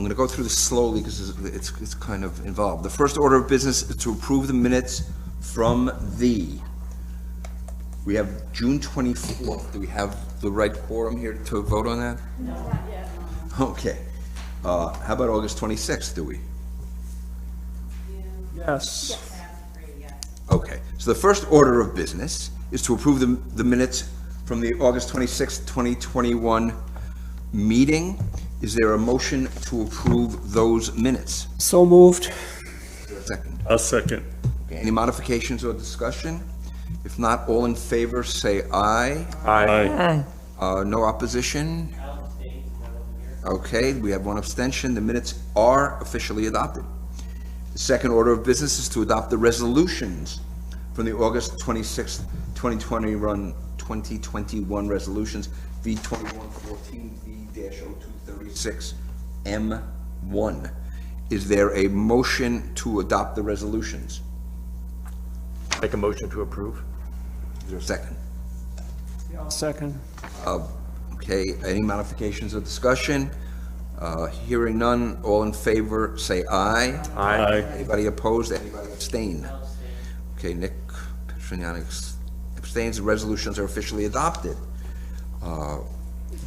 I'm going to go through this slowly because it's kind of involved. The first order of business is to approve the minutes from we have June 24th. Do we have the right quorum here to vote on that? No, not yet. Okay. How about August 26th, do we? Yes. Okay. So the first order of business is to approve the minutes from the August 26th, 2021 meeting. Is there a motion to approve those minutes? So moved. Is there a second? A second. Okay. Any modifications or discussion? If not, all in favor, say aye. Aye. No opposition? Okay, we have one abstention. The minutes are officially adopted. The second order of business is to adopt the resolutions from the August 26th, 2021 resolutions V2114, V-0236, M1. Is there a motion to adopt the resolutions? Make a motion to approve. Is there a second? Second. Okay, any modifications or discussion? Hearing none, all in favor, say aye. Aye. Anybody opposed, anybody abstain? Okay, Nick Petroniani abstains, the resolutions are officially adopted.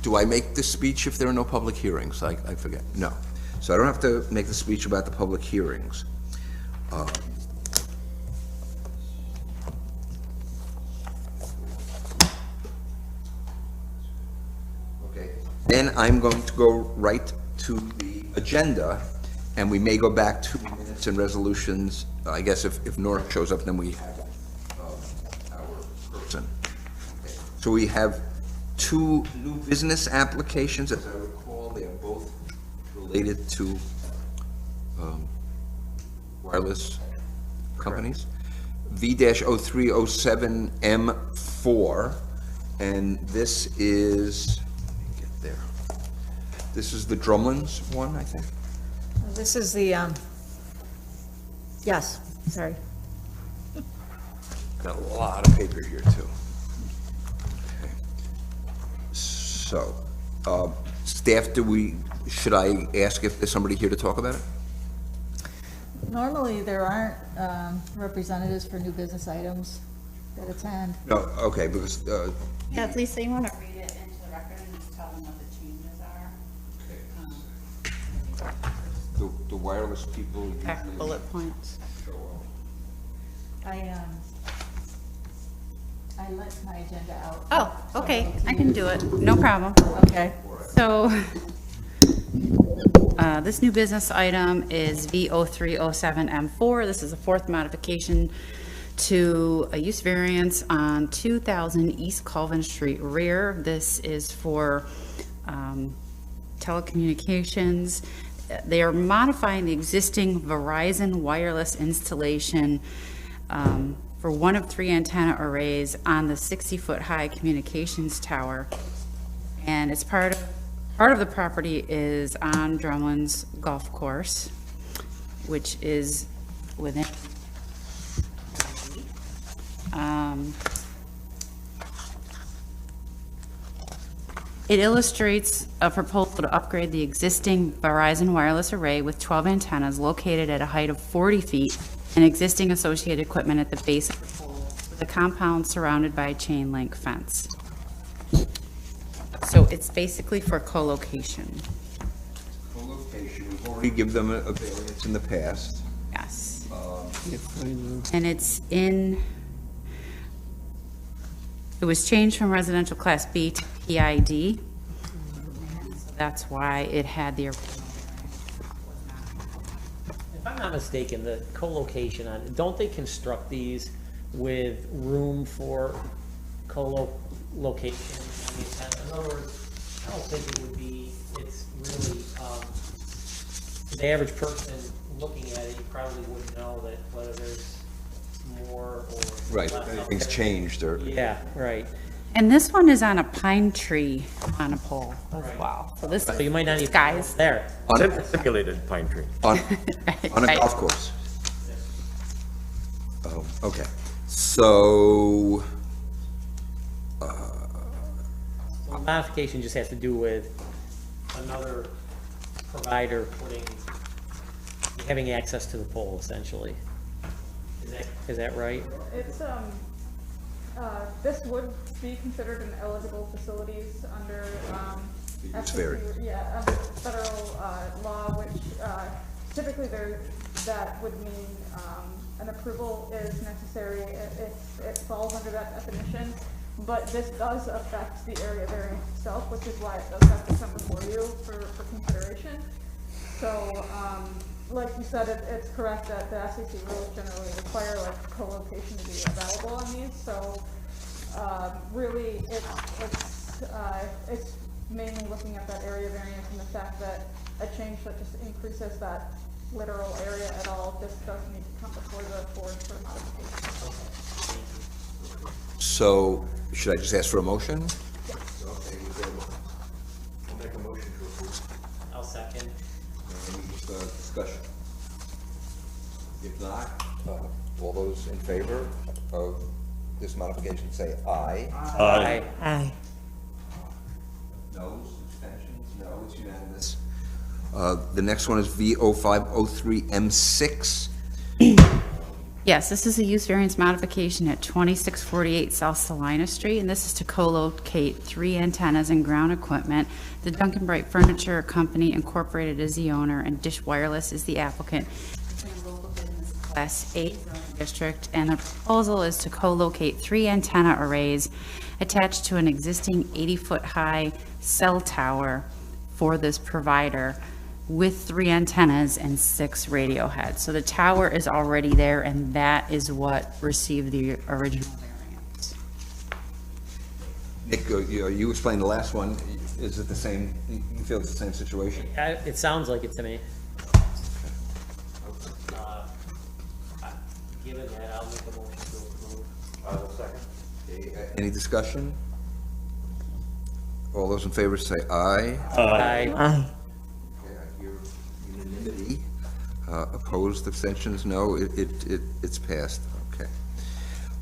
Do I make this speech if there are no public hearings? I forget, no. So I don't have to make the speech about the public hearings. Then I'm going to go right to the agenda, and we may go back to minutes and resolutions. I guess if Nora shows up, then we have our person. Okay. So we have two new business applications, as I recall. They are both related to wireless companies. V-0307M4, and this is... there. This is the Drumlins one, I think. This is the, yes, sorry. Got a lot of paper here, too. Okay. So, staff, should I ask if there's somebody here to talk about it? Normally, there aren't representatives for new business items that attend. No, okay, because, Yeah, Lisa, you want to read it into the record and just tell them what the changes are? the wireless people Back usually bullet points. show up. I let my agenda out. Oh, okay, I can do it, no problem. Okay. So, this new business item is V0307M4. This is a fourth modification to a use variance on 2000 East Colvin Street rear. This is for telecommunications. They are modifying the existing Verizon wireless installation for one of three antenna arrays on the 60-foot high communications tower. And it's part of the property is on Drumlin's Golf Course, which is within it illustrates a proposal to upgrade the existing Verizon wireless array with 12 antennas located at a height of 40 feet and existing associated equipment at the base of the pole with a compound surrounded by a chain link fence. So it's basically for co-location. Co-location, we've already given them a variance in the past. Yes. If I know. And it was changed from residential class B to PID. So that's why it had the original. If I'm not mistaken, the co-location on, don't they construct these with room for co-location? In other words, I don't think it would be, it's really, the average person looking at it, you probably wouldn't know that whether there's more or Right, less if up anything's there. changed or... Yeah, right. And this one is on a pine tree on a pole as well. So this So you might not even guys there. Simulated pine tree. On a Right. golf course. Oh, okay. So, The modification just has to do with another provider having access to the pole, essentially. Is that right? It's, this would be considered an eligible facilities under, It's very. yeah, under federal, law, which, typically that would mean, an approval is necessary if it falls under that definition. But this does affect the area variance itself, which is why it does have to come before you for consideration. So, like you said, it's correct that the SEC rules generally require like co-location to be available on these. So, really, it's mainly looking at that area variance and the fact that a change that just increases that literal area at all just does need to come before the board for modification. So, should I just ask for a motion? Yes. Okay, I'll make a motion to approve. I'll second. any discussion? If not, all those in favor of this modification say aye. Aye. No, abstentions, no, it's unanimous. The next one is V0503M6. Yes, this is a use variance modification at 2648 South Salina Street, and this is to co-locate 3 antennas and ground equipment. The Duncan Bright Furniture Company Incorporated is the owner, and Dish Wireless is the applicant. It's in a local business Class A zoning district, and the proposal is to co-locate 3 antenna arrays attached to an existing 80-foot-high cell tower for this provider, with 3 antennas and 6 radio heads. So the tower is already there, and that is what received the original variance. Nick, you explained the last one. Is it the same, you feel it's the same situation? It sounds like it to me. Given that, I'll make a motion to approve. I will second. Any discussion? All those in favor say aye. Aye. Okay, I hear unanimity. Opposed, abstentions, no, it's passed, okay.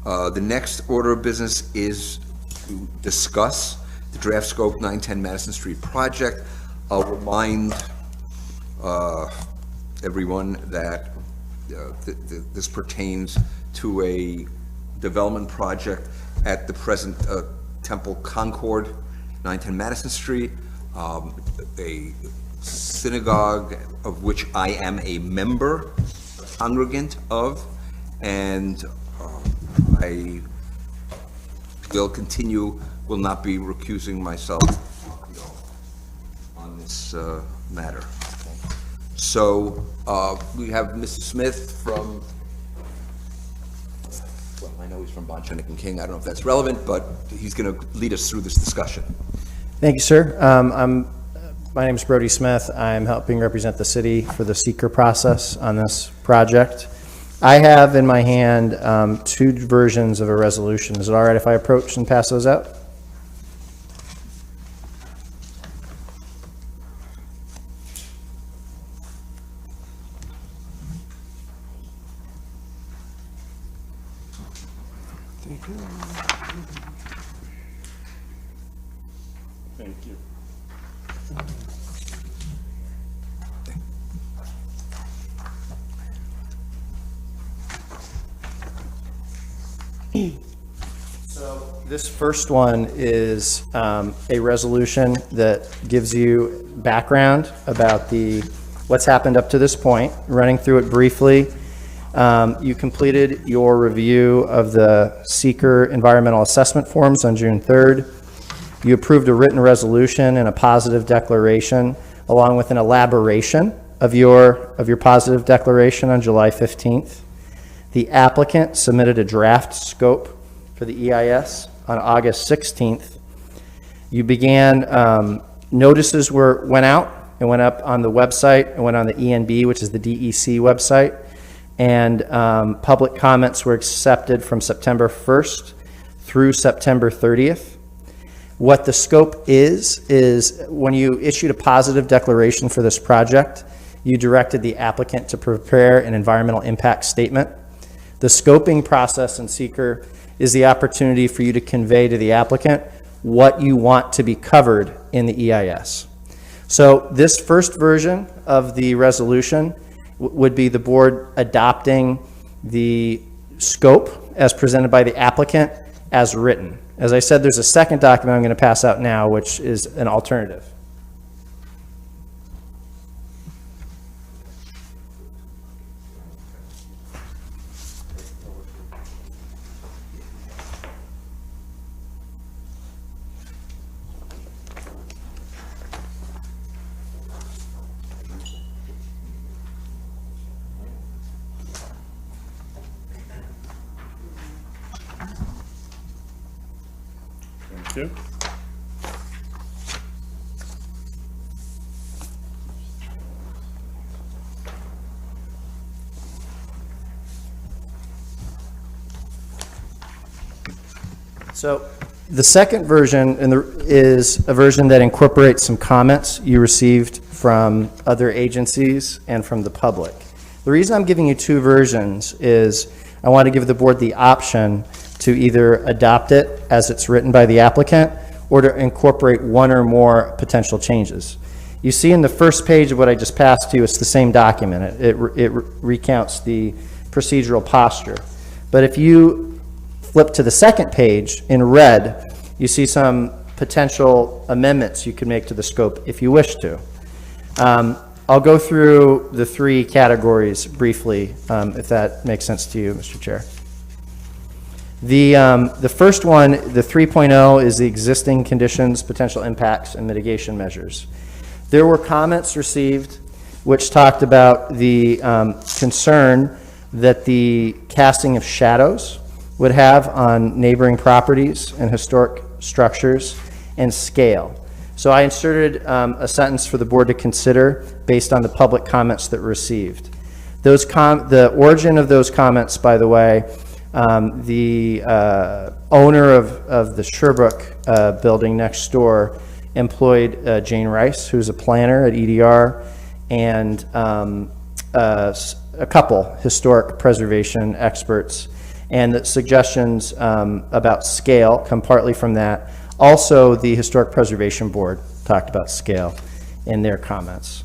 The next order of business is to discuss the draft scope 910 Madison Street project. I'll remind everyone that this pertains to a development project at the present Temple Concord, 910 Madison Street, a synagogue of which I am a member, congregant of, and I will not be recusing myself on this matter. So we have Mr. Smith from, well, I know he's from Bonchenick and King. I don't know if that's relevant, but he's going to lead us through this discussion. Thank you, sir. My name is Brody Smith. I'm helping represent the city for the seeker process on this project. I have in my hand 2 versions of a resolution. Is it all right if I approach and pass those out? Thank you. So this first one is a resolution that gives you background about what's happened up to this point. Running through it briefly, you completed your review of the seeker environmental assessment forms on June 3rd. You approved a written resolution and a positive declaration, along with an elaboration of your positive declaration on July 15th. The applicant submitted a draft scope for the EIS on August 16th. You began, notices went out and went up on the website and went on the ENB, which is the DEC website, and public comments were accepted from September 1st through September 30th. What the scope is when you issued a positive declaration for this project, you directed the applicant to prepare an environmental impact statement. The scoping process in seeker is the opportunity for you to convey to the applicant what you want to be covered in the EIS. So this first version of the resolution would be the board adopting the scope as presented by the applicant as written. As I said, there's a second document I'm going to pass out now, which is an alternative. Thank you. So the second version is a version that incorporates some comments you received from other agencies and from the public. The reason I'm giving you two versions is I want to give the board the option to either adopt it as it's written by the applicant or to incorporate one or more potential changes. You see in the first page of what I just passed to you, it's the same document. It recounts the procedural posture. But if you flip to the second page in red, you see some potential amendments you can make to the scope if you wish to. I'll go through the three categories briefly, if that makes sense to you, Mr. Chair. The first one, the 3.0, is the existing conditions, potential impacts, and mitigation measures. There were comments received which talked about the concern that the casting of shadows would have on neighboring properties and historic structures and scale. So I inserted a sentence for the board to consider based on the public comments that were received. The origin of those comments, by the way, the owner of the Sherbrooke building next door employed Jane Rice, who's a planner at EDR, and a couple historic preservation experts. And the suggestions about scale come partly from that. Also, the Historic Preservation Board talked about scale in their comments.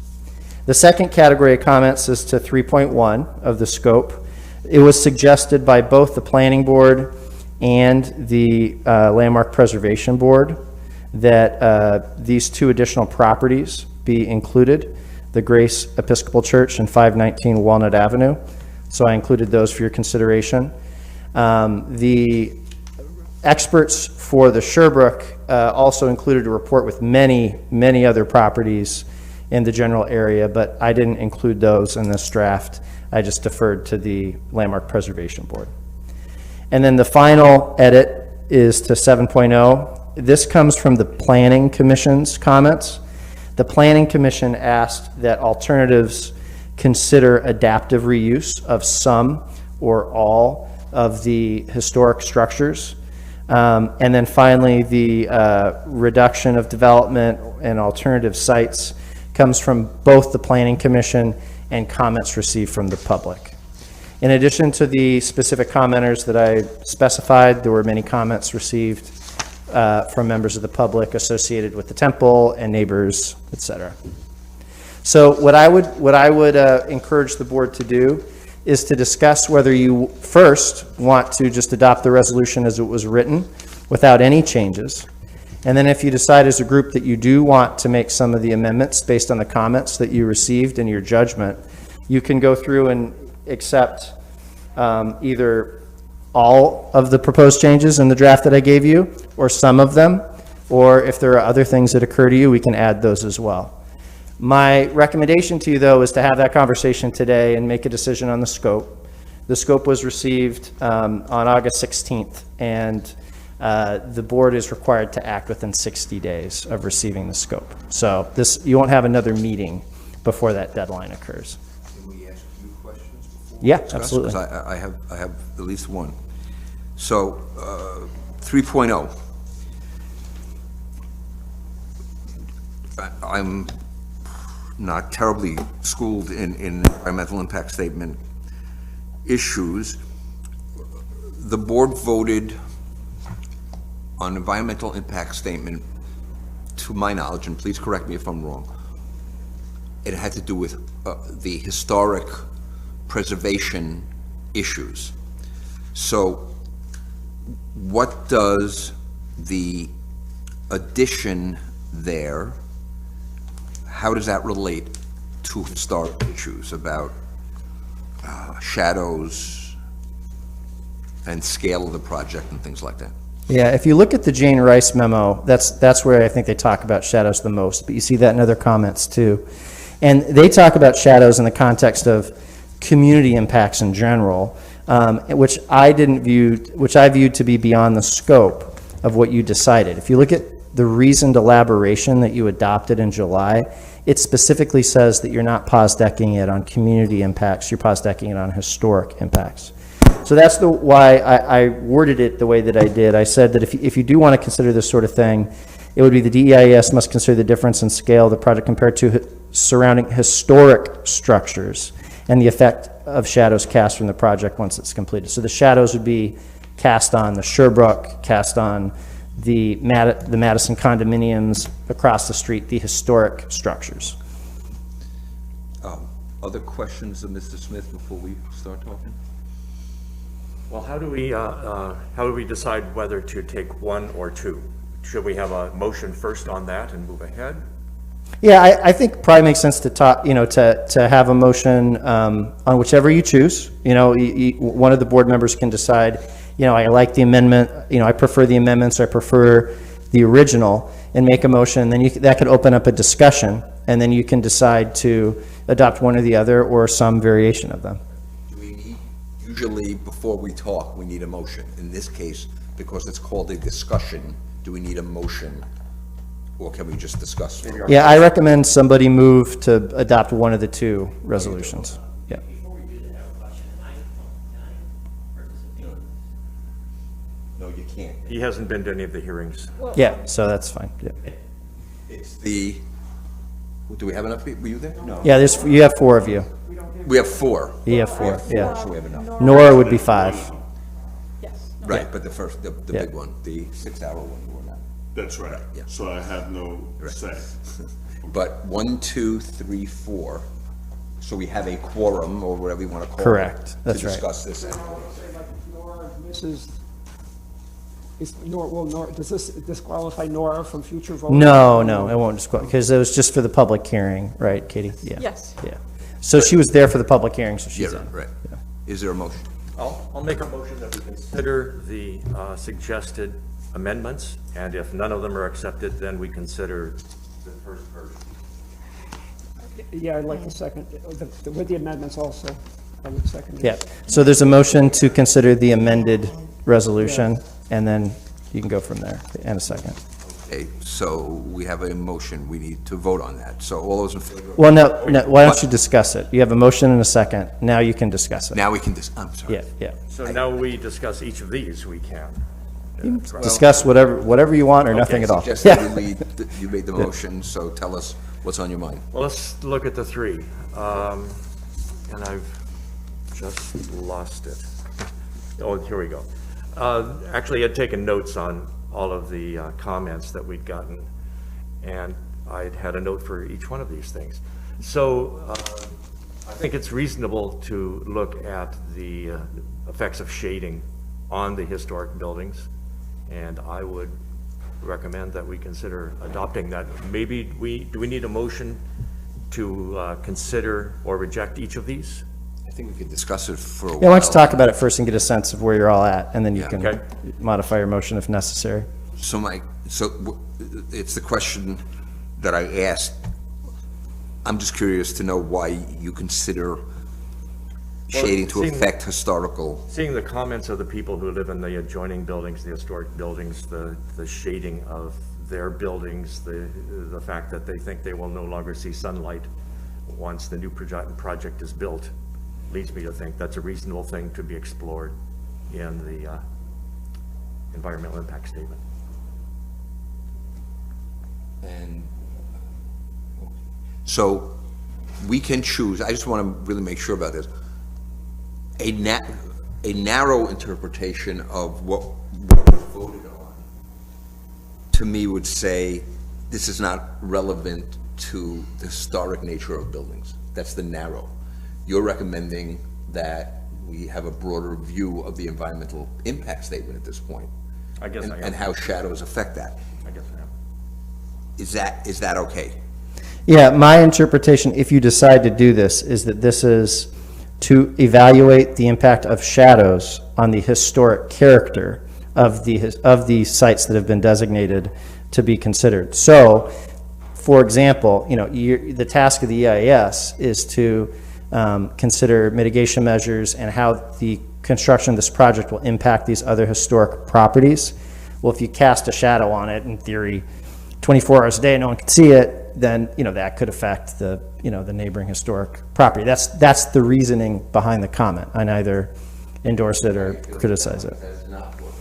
The second category of comments is to 3.1 of the scope. It was suggested by both the Planning Board and the Landmark Preservation Board that these two additional properties be included, the Grace Episcopal Church and 519 Walnut Avenue. So I included those for your consideration. The experts for the Sherbrooke also included a report with many other properties in the general area, but I didn't include those in this draft. I just deferred to the Landmark Preservation Board. And then the final edit is to 7.0. This comes from the Planning Commission's comments. The Planning Commission asked that alternatives consider adaptive reuse of some or all of the historic structures. And then finally, the reduction of development and alternative sites comes from both the Planning Commission and comments received from the public. In addition to the specific commenters that I specified, there were many comments received from members of the public associated with the temple and neighbors, etc. So what I would encourage the board to do is to discuss whether you first want to just adopt the resolution as it was written without any changes. And then if you decide as a group that you do want to make some of the amendments based on the comments that you received in your judgment, you can go through and accept either all of the proposed changes in the draft that I gave you, or some of them, or if there are other things that occur to you, we can add those as well. My recommendation to you, though, is to have that conversation today and make a decision on the scope. The scope was received on August 16th, and the board is required to act within 60 days of receiving the scope. So you won't have another meeting before that deadline occurs. Can we ask you questions before? Yeah, discuss? absolutely. 'Cause I have at least one. So 3.0. I'm not terribly schooled in environmental impact statement issues. The board voted on environmental impact statement, to my knowledge, and please correct me if I'm wrong, it had to do with the historic preservation issues. So what does the addition there, how does that relate to historic issues about shadows and scale of the project and things like that? Yeah, if you look at the Jane Rice memo, that's where I think they talk about shadows the most, but you see that in other comments too. And they talk about shadows in the context of community impacts in general, which I viewed to be beyond the scope of what you decided. If you look at the reasoned elaboration that you adopted in July, it specifically says that you're not pos-decking it on community impacts, you're pos-decking it on historic impacts. So that's why I worded it the way that I did. I said that if you do want to consider this sort of thing, it would be the DEIS must consider the difference in scale of the project compared to surrounding historic structures and the effect of shadows cast from the project once it's completed. So the shadows would be cast on the Sherbrooke, cast on the Madison condominiums across the street, the historic structures. Other questions of Mr. Smith before we start talking? Well, how do we decide whether to take one or two? Should we have a motion first on that and move ahead? Yeah, I think probably makes sense to talk, to have a motion on whichever you choose. One of the board members can decide, I like the amendment, I prefer the amendments, I prefer the original, and make a motion. Then that could open up a discussion, and then you can decide to adopt one or the other or some variation of them. Usually, before we talk, we need a motion. In this case, because it's called a discussion, do we need a motion, or can we just discuss? Yeah, I recommend somebody move to adopt one of the two resolutions. Yeah. Before we do that, I have a question. Can I participate? No, you can't. He hasn't been to any of the hearings. Yeah, so that's fine. Yeah, It's the, do we have enough people? Were you there? No. yeah. You have 4 of you. We have 4. You have 4. Yeah. So we have enough. Nora would be 5. Yes. Right, but the Yeah. big one, the 6-hour one, we're not. That's right. Yeah. So I have no say. But 1, 2, 3, 4, so we have a quorum, or whatever you want to call it. Correct. That's right. To discuss this. Nora, does this disqualify Nora from future voting? No, it won't disqualify, because it was just for the public hearing, right, Katie? Yeah. Yes. Yeah. So she was there for the public hearing, so she's Yeah, in. right. Is there a motion? I'll make a motion that we consider the suggested amendments, and if none of them are accepted, then we consider the first version. Yeah, I'd like the second, with the amendments also, I would second it. Yeah. So there's a motion to consider the amended resolution, and then you can go from there, and a second. Okay, so we have a motion, we need to vote on that. So all those in favor? Well, no, why don't you discuss it? You have a motion and a second. Now you can discuss it. Now we can I'm sorry. Yeah. So now we discuss each of these, we can. Discuss whatever you want or nothing at all. Suggested Yeah. you made the motion, so tell us what's on your mind. Well, let's look at the 3. And I've just lost it. Oh, here we go. Actually, I'd taken notes on all of the comments that we'd gotten, and I'd had a note for each one of these things. So I think it's reasonable to look at the effects of shading on the historic buildings, and I would recommend that we consider adopting that. Maybe do we need a motion to consider or reject each of these? I think we could discuss it for a while. Yeah, why don't you talk about it first and get a sense of where you're all at, and then you Yeah. can Okay. modify your motion if necessary. So it's the question that I asked. I'm just curious to know why you consider shading to seeing- affect historical. Seeing the comments of the people who live in the adjoining buildings, the historic buildings, the shading of their buildings, the fact that they think they will no longer see sunlight once the new project is built, leads me to think that's a reasonable thing to be explored in the environmental impact statement. And so we can choose, I just want to really make sure about this, a narrow interpretation of what we voted on, to me would say, this is not relevant to the historic nature of buildings. That's the narrow. You're recommending that we have a broader view of the environmental impact statement at this point. I guess I am. And how shadows affect that. I guess I am. Is that okay? Yeah, my interpretation, if you decide to do this, is that this is to evaluate the impact of shadows on the historic character of the sites that have been designated to be considered. So, for example, the task of the EIS is to consider mitigation measures and how the construction of this project will impact these other historic properties. Well, if you cast a shadow on it, in theory, 24 hours a day, no one can see it, then, that could affect the neighboring historic property. That's the reasoning behind the comment. I neither endorse it or criticize it. That's not what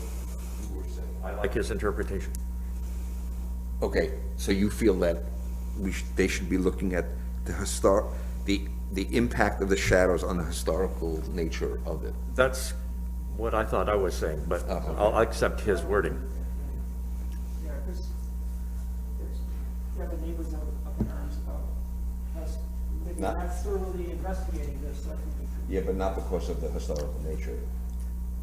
you were saying. I like his interpretation. Okay, so you feel that they should be looking at the impact of the shadows on the historical nature of it. That's what I thought I was saying, but I'll accept his wording. Yeah, because the neighbors of the arms has, maybe Not- not thoroughly investigating this, like we could. Yeah, but not because of the historical nature.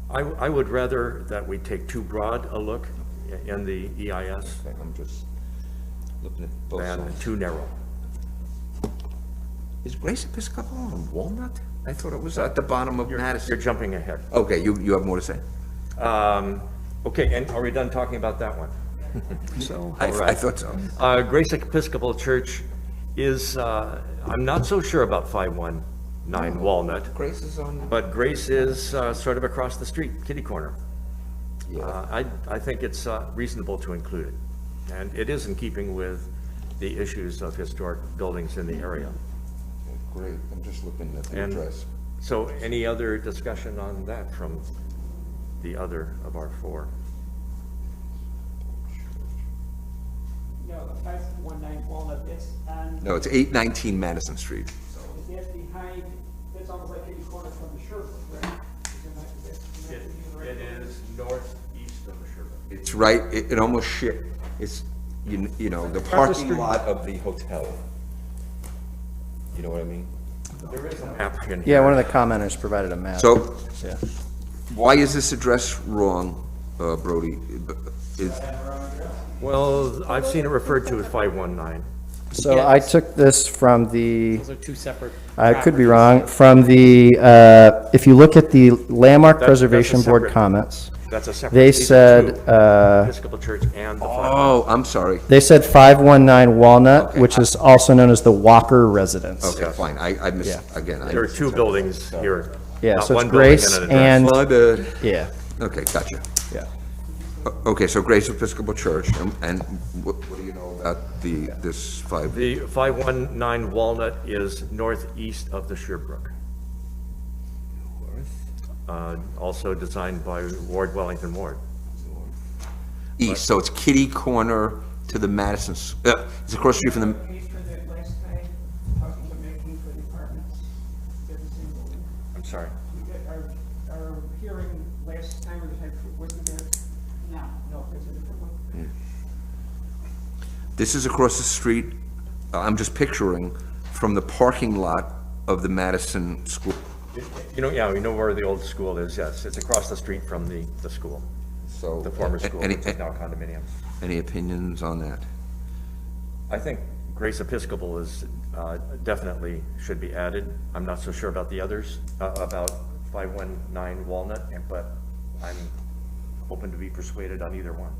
I would rather that we take too broad a look in the EIS Okay, I'm just looking at both than sides. too narrow. Is Grace Episcopal on Walnut? I thought it was at the bottom of You're Madison. jumping ahead. Okay, you have more to say? Okay, and are we done talking about that one? So. I thought so. Grace Episcopal Church is, I'm not so sure about 519 Walnut, Grace is on, but Grace is sort of across the street, kitty corner. yeah. I think it's reasonable to include it, and it is in keeping with the issues of historic buildings in the area. Great, I'm just looking at the And address. so any other discussion on that from the other of our four? No, the 519 Walnut, it's on, No, it's 819 Madison Street. is that behind, it's almost like any corner from the Sherwood, right? It is northeast of the Sherwood. It's right, it almost it's, the parking lot of the hotel. You know what I mean? There is a map in Yeah, here. one of the commenters provided a map. So, Yeah. why is this address wrong, Brody? Well, I've seen it referred to as 519. So I took this from the, Those are two separate. I could be properties. wrong, from the, if you look at the Landmark That's a Preservation Board separate- comments, That's a separate. they these are said, two, Episcopal Church and the 519. Oh, I'm sorry. they said 519 Walnut, Okay. which is also known as the Walker Residence. Okay, fine, I missed, Yeah. again. There are two buildings here. Yeah, not so it's one building Grace an address. My bad. Yeah, Okay, gotcha. yeah. Okay, so Grace Episcopal Church, and what do you know about this five? The 519 Walnut is northeast of the Sherbrooke. Also designed by Ward, Wellington Ward. East, so it's kitty corner to the Madison, it's across the street from the, Paid for that last time, talking to making for the apartments, they're the same building. I'm sorry. We got our hearing last time, or the time, wasn't there? No, there's a different one. this is across the street, I'm just picturing, from the parking lot of the Madison School. Yeah, we know where the old school is, yes. It's across the street from the school, So, the former school, any, which is now condominium. any opinions on that? I think Grace Episcopal is, definitely should be added. I'm not so sure about the others, about 519 Walnut, but I'm open to be persuaded on either one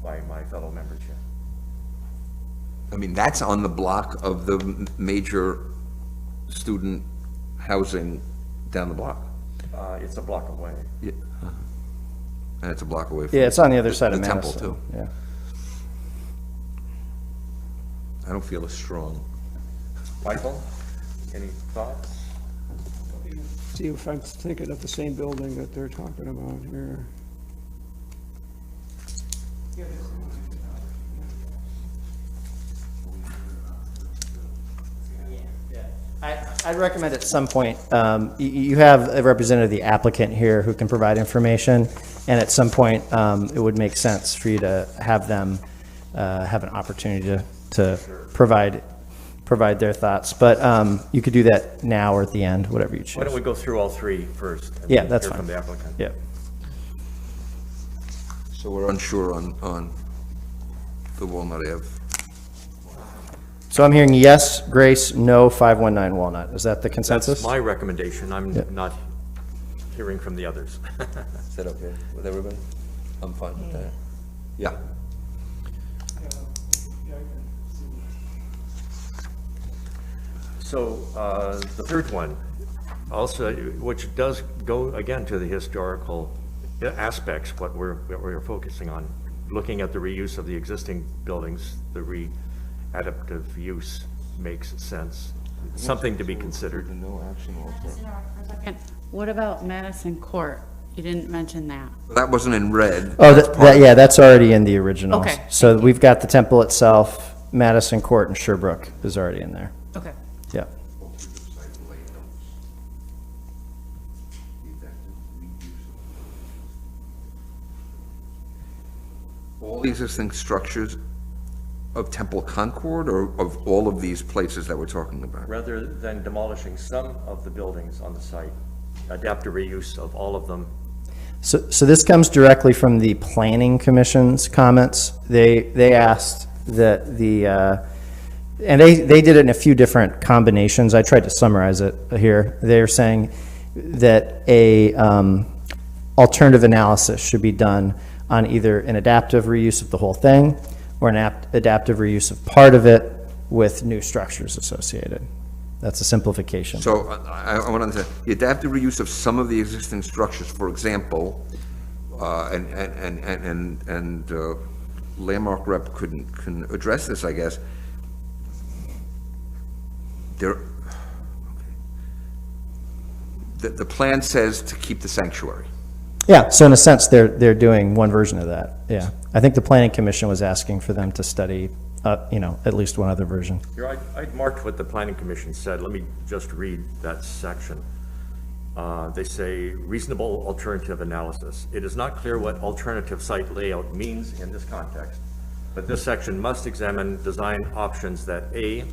by my fellow members here. I mean, that's on the block of the major student housing down the block. It's a block away. Yeah. And it's a block away from. Yeah, it's on the other side of the temple, Madison. too. Yeah. I don't feel as strong. Michael, any thoughts? See if I'm thinking of the same building that they're talking about here. I'd recommend at some point, you have a representative of the applicant here who can provide information, and at some point, it would make sense for you to have them have an opportunity to provide their thoughts. But you could do that now or at the end, whatever you choose. Why don't we go through all three first? and Yeah, then that's hear from fine. the applicant? Yeah. So we're unsure on the Walnut Ave. So I'm hearing yes, Grace, no, 519 Walnut. Is that the consensus? That's my recommendation. I'm Yeah. not hearing from the others. Is that okay with everybody? I'm fine with that. Yeah. Yeah, I can see. So the third one, also, which does go again to the historical aspects, what we're focusing on, looking at the reuse of the existing buildings, the adaptive use makes sense, something to be considered. No action also. What about Madison Court? You didn't mention that. That wasn't in red. Oh, That's part of- yeah, that's already in the originals. Okay, So thank you. we've got the temple itself, Madison Court and Sherbrooke is already in there. Okay. Yeah. All the existing structures of Temple Concord or of all of these places that we're talking about? Rather than demolishing some of the buildings on the site, adaptive reuse of all of them. So this comes directly from the Planning Commission's comments. They asked that and they did it in a few different combinations. I tried to summarize it here. They're saying that a alternative analysis should be done on either an adaptive reuse of the whole thing or an adaptive reuse of part of it with new structures associated. That's a simplification. So I want to, the adaptive reuse of some of the existing structures, for example, and Landmark Rep can address this, I guess. The plan says to keep the sanctuary. Yeah, so in a sense, they're doing one version of that, yeah. I think the Planning Commission was asking for them to study, at least one other version. Here, I'd marked what the Planning Commission said. Let me just read that section. They say, reasonable alternative analysis. It is not clear what alternative site layout means in this context, but this section must examine design options that A,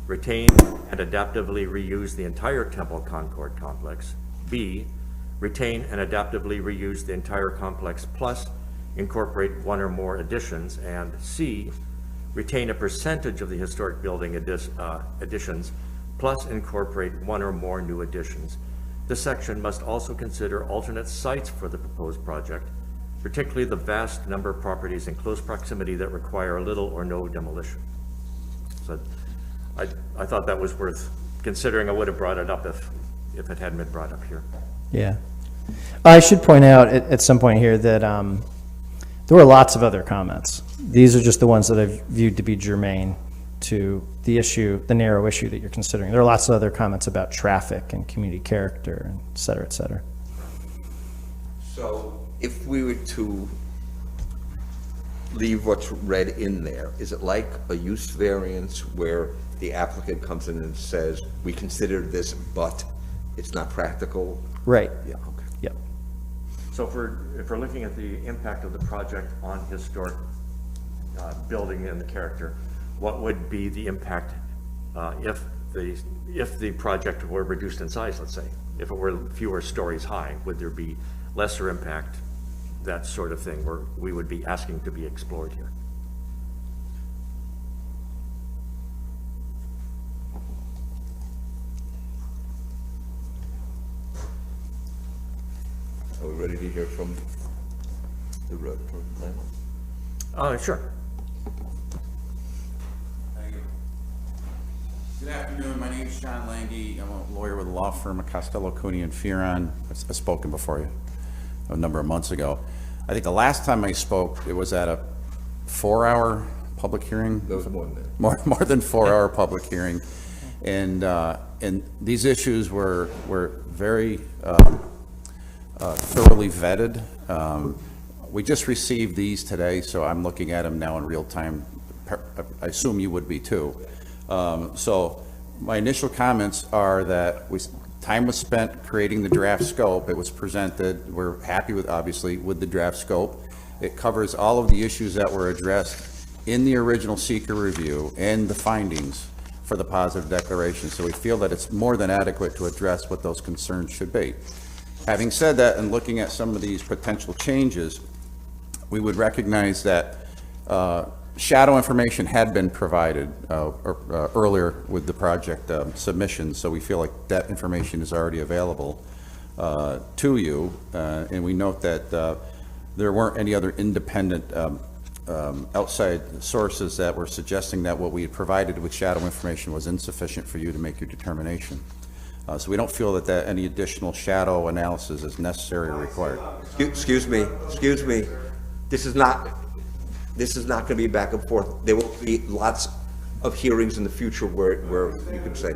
retain and adaptively reuse the entire Temple Concord complex, B, retain and adaptively reuse the entire complex plus incorporate one or more additions, and C, retain a percentage of the historic building additions plus incorporate one or more new additions. This section must also consider alternate sites for the proposed project, particularly the vast number of properties in close proximity that require little or no demolition. So I thought that was worth considering. I would have brought it up if it hadn't been brought up here. Yeah. I should point out at some point here that there were lots of other comments. These are just the ones that I've viewed to be germane to the issue, the narrow issue that you're considering. There are lots of other comments about traffic and community character, and et cetera, et cetera. So if we were to leave what's read in there, is it like a use variance where the applicant comes in and says, we consider this, but it's not practical? Right. Yeah, okay. Yep. So if we're looking at the impact of the project on historic building and the character, what would be the impact if the project were reduced in size, let's say? If it were fewer stories high, would there be lesser impact, that sort of thing, where we would be asking to be explored here? Are we ready to hear from the road planner? Sure. Thank you. Good afternoon. My name is John Lange. I'm a lawyer with the law firm of Costello, Cooney and Fearon. I've spoken before you a number of months ago. I think the last time I spoke, it was at a 4-hour public hearing. That was more than that. More than 4-hour public hearing, and these issues were very thoroughly vetted. We just received these today, so I'm looking at them now in real time. I assume you would be too. So my initial comments are that time was spent creating the draft scope. It was presented. We're happy with, obviously, with the draft scope. It covers all of the issues that were addressed in the original seeker review and the findings for the positive declaration. So we feel that it's more than adequate to address what those concerns should be. Having said that, and looking at some of these potential changes, we would recognize that shadow information had been provided earlier with the project submission, so we feel like that information is already available to you. And we note that there weren't any other independent outside sources that were suggesting that what we had provided with shadow information was insufficient for you to make your determination. So we don't feel that any additional shadow analysis is necessary or required. Excuse me. This is not going to be back and forth. There will be lots of hearings in the future where you can say.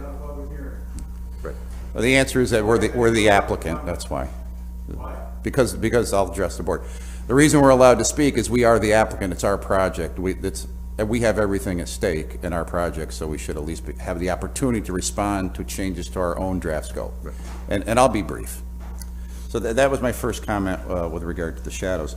Right. Well, the answer is that we're the applicant, that's why. Because I'll address the board. The reason we're allowed to speak is we are the applicant, it's our project. We have everything at stake in our project, so we should at least have the opportunity to respond to changes to our own draft scope. Right. And I'll be brief. So that was my first comment with regard to the shadows.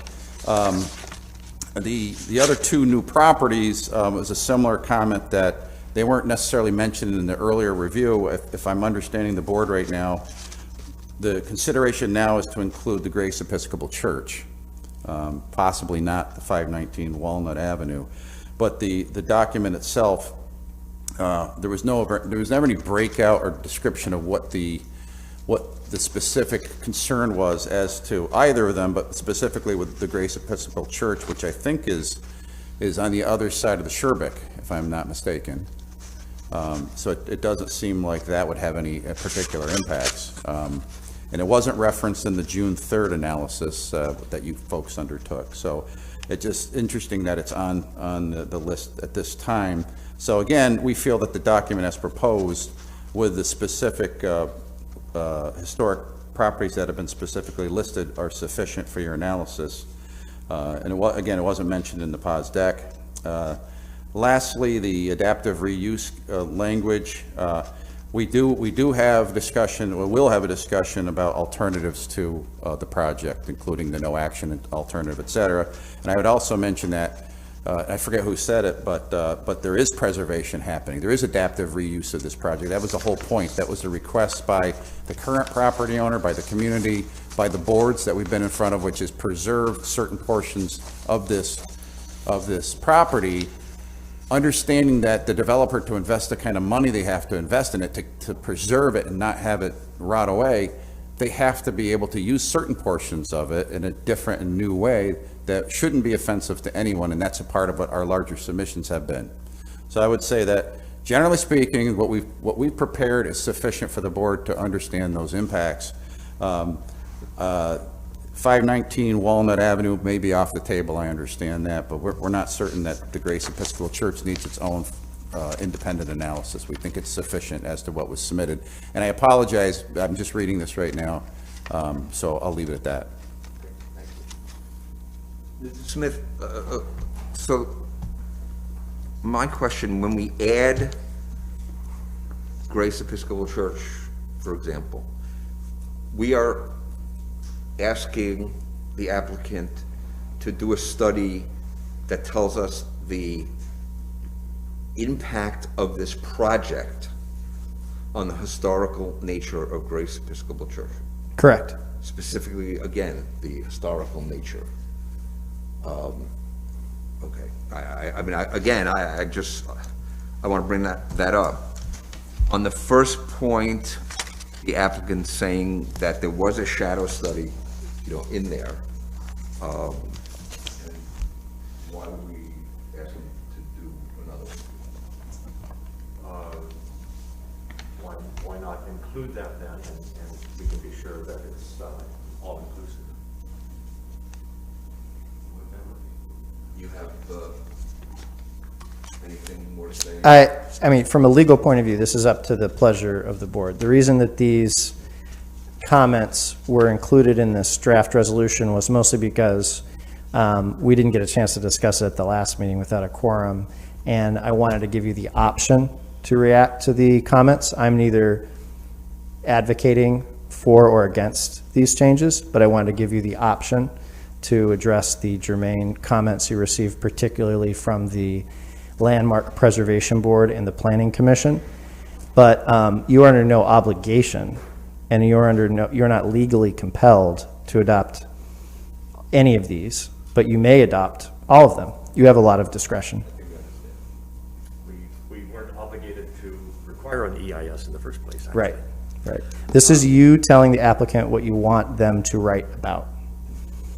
The other two new properties was a similar comment that they weren't necessarily mentioned in the earlier review. If I'm understanding the board right now, the consideration now is to include the Grace Episcopal Church, possibly not the 519 Walnut Avenue. But the document itself, there was never any breakout or description of what the specific concern was as to either of them, but specifically with the Grace Episcopal Church, which I think is on the other side of the Sherbick, if I'm not mistaken. So it doesn't seem like that would have any particular impacts. And it wasn't referenced in the June 3rd analysis that you folks undertook. So it's just interesting that it's on the list at this time. So again, we feel that the document as proposed with the specific historic properties that have been specifically listed are sufficient for your analysis. And again, it wasn't mentioned in the POS deck. Lastly, the adaptive reuse language. We do have discussion, or will have a discussion about alternatives to the project, including the no action alternative, et cetera. And I would also mention that, I forget who said it, but there is preservation happening. There is adaptive reuse of this project. That was the whole point. That was a request by the current property owner, by the community, by the boards that we've been in front of, which is preserve certain portions of this property, understanding that the developer, to invest the kind of money they have to invest in it to preserve it and not have it rot away, they have to be able to use certain portions of it in a different and new way that shouldn't be offensive to anyone, and that's a part of what our larger submissions have been. So I would say that, generally speaking, what we've prepared is sufficient for the board to understand those impacts. 519 Walnut Avenue may be off the table, I understand that, but we're not certain that the Grace Episcopal Church needs its own independent analysis. We think it's sufficient as to what was submitted. And I apologize, I'm just reading this right now, so I'll leave it at that. Mr. Smith, so my question, when we add Grace Episcopal Church, for example, we are asking the applicant to do a study that tells us the impact of this project on the historical nature of Grace Episcopal Church. Correct. Specifically, again, the historical nature. Okay. I mean, I want to bring that up. On the first point, the applicant saying that there was a shadow study, in there. And why would we ask him to do another one? Why not include that then, and we can be sure that it's all inclusive. You have anything more to say? I mean, from a legal point of view, this is up to the pleasure of the board. The reason that these comments were included in this draft resolution was mostly because we didn't get a chance to discuss it at the last meeting without a quorum, and I wanted to give you the option to react to the comments. I'm neither advocating for or against these changes, but I wanted to give you the option to address the germane comments you received, particularly from the Landmark Preservation Board and the Planning Commission. But you are under no obligation, and you're not legally compelled to adopt any of these, but you may adopt all of them. You have a lot of discretion. We weren't obligated to require an EIS in the first place. actually. Right, right. This is you telling the applicant what you want them to write about.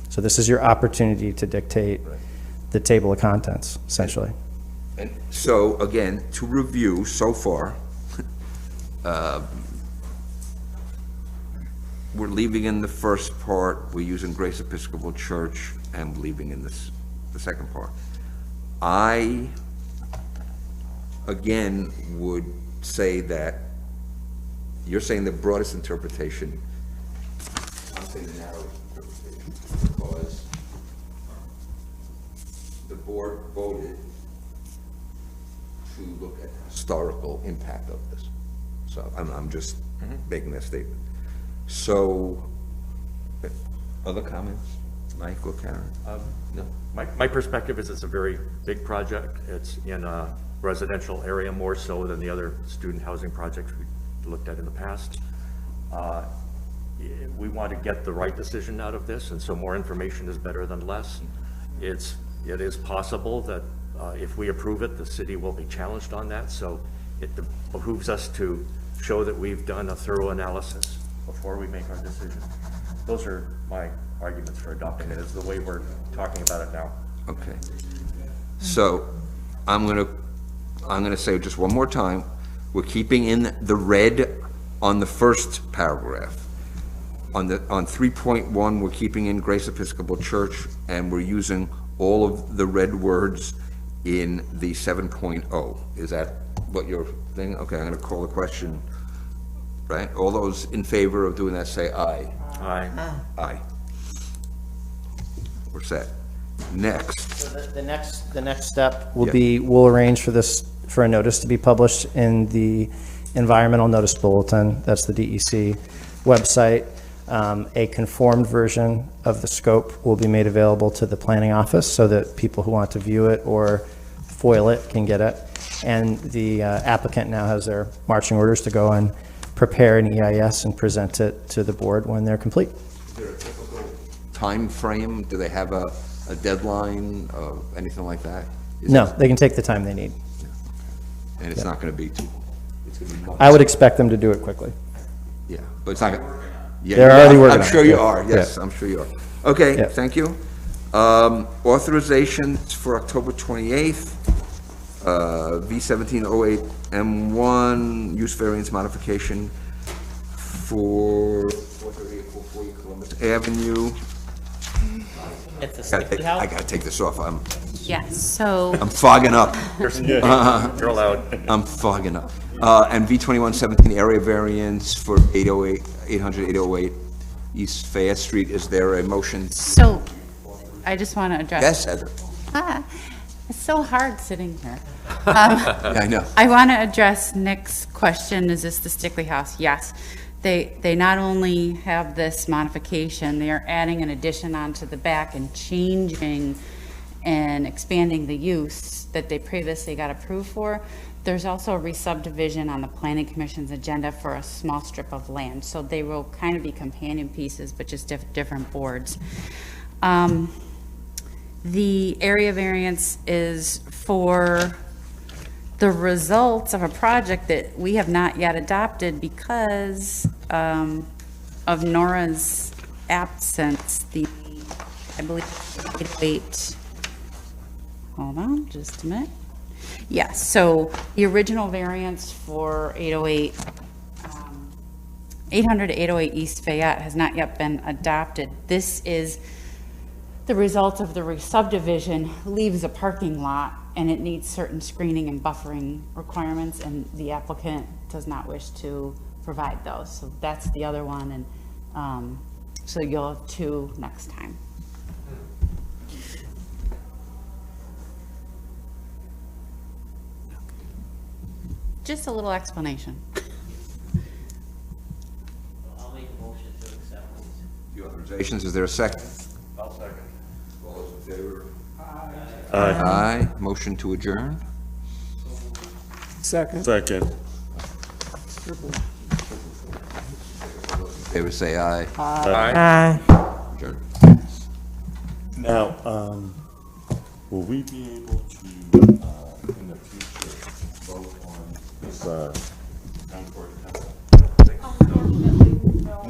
So this is your opportunity to dictate the table of contents, essentially. And so, again, to review so far, we're leaving in the first part, we're using Grace Episcopal Church, and leaving in the second part. I, again, would say that you're saying the broadest interpretation, I'm saying the narrow interpretation, because the board voted to look at the historical impact of this. So I'm just making that statement. So, other comments, Mike or Karen? No? My perspective is it's a very big project. It's in a residential area more so than the other student housing projects we looked at in the past. We want to get the right decision out of this, and so more information is better than less. It is possible that if we approve it, the city will be challenged on that, so it behooves us to show that we've done a thorough analysis before we make our decision. Those are my arguments for adopting it, is the way we're talking about it now. Okay. So, I'm gonna say just one more time, we're keeping in the red on the first paragraph. On 3.1, we're keeping in Grace Episcopal Church, and we're using all of the red words in the 7.0. Is that what you're thinking? Okay, I'm gonna call the question, right? All those in favor of doing that, say aye. Aye. Aye. We're set. Next, So the next step will be, we'll arrange for a notice to be published in the Environmental Notice Bulletin, that's the DEC website. A conformed version of the scope will be made available to the planning office so that people who want to view it or foil it can get it. And the applicant now has their marching orders to go and prepare an EIS and present it to the board when they're complete. is there a typical time frame? Do they have a deadline, anything like that? No, they can take the time they need. And it's not gonna be too, it's gonna be months. I would expect them to do it quickly. Yeah, but it's not gonna. Yeah, They're already working on I'm it, sure you yeah. are, yes, Yeah. I'm sure you are. Okay, Yeah. thank you. Authorizations for October 28th, V1708 M1, use variance modification for 438 Columbus Avenue. At the Sticky I House? gotta take this off, Yes, so I'm fogging up. You're allowed. I'm fogging up. And V2117 area variance for 808 East Fayette Street. Is there a motion? So, I just want to address. Yes, Heather? It's so hard sitting here. Yeah, I know. I want to address Nick's question, is this the Stickley House? Yes. They not only have this modification, they are adding an addition onto the back and changing and expanding the use that they previously got approved for. There's also a re-subdivision on the Planning Commission's agenda for a small strip of land. So they will kind of be companion pieces, but just different boards. The area variance is for the results of a project that we have not yet adopted because of Nora's absence. I believe, 808, hold on just a minute. Yes, so the original variance for 808, 800 to 808 East Fayette has not yet been adopted. This is the result of the re-subdivision, leaves a parking lot, and it needs certain screening and buffering requirements, and the applicant does not wish to provide those. So that's the other one, and so you'll have two next time. Just a little explanation. I'll make a motion to accept these. The authorizations, is there a second? I'll second. All those in favor? Aye. Aye. Motion to adjourn? Second. Second. Favor say aye. Aye. Adjourn. Now, will we be able to, in the future, vote on this, Concord Temple?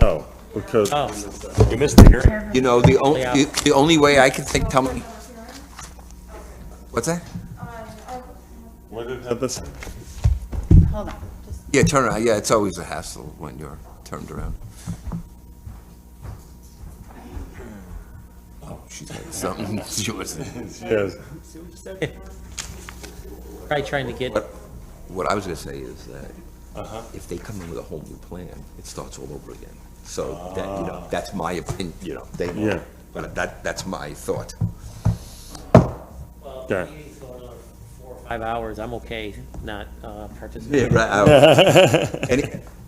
No, because. You missed the hearing. You know, the only way I can think, tell me. What's that? What did Heather say? Hold on, just Yeah, turn around. Yeah, it's always a hassle when you're turned around. Oh, she's got something. She was. Yes. Probably trying to get, What I was gonna say is that if they come in with a whole new plan, it starts all over again. So that, you know, that's my opinion, you know, they, Yeah. but that's my thought. Okay. 5 hours, I'm okay not participating.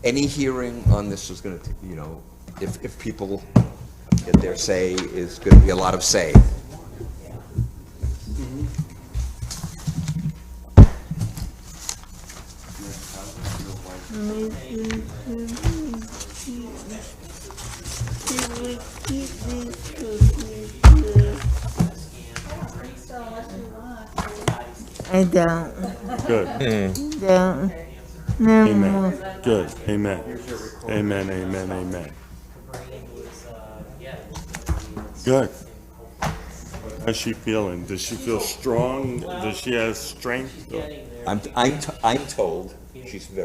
Any hearing on this is gonna, you know, if people get their say, is gonna be a lot of say. I don't. Good. Don't. Amen. Good. Amen. Amen, amen, amen. Good. How's she feeling? Does she feel strong? Does she have strength? I'm told she's very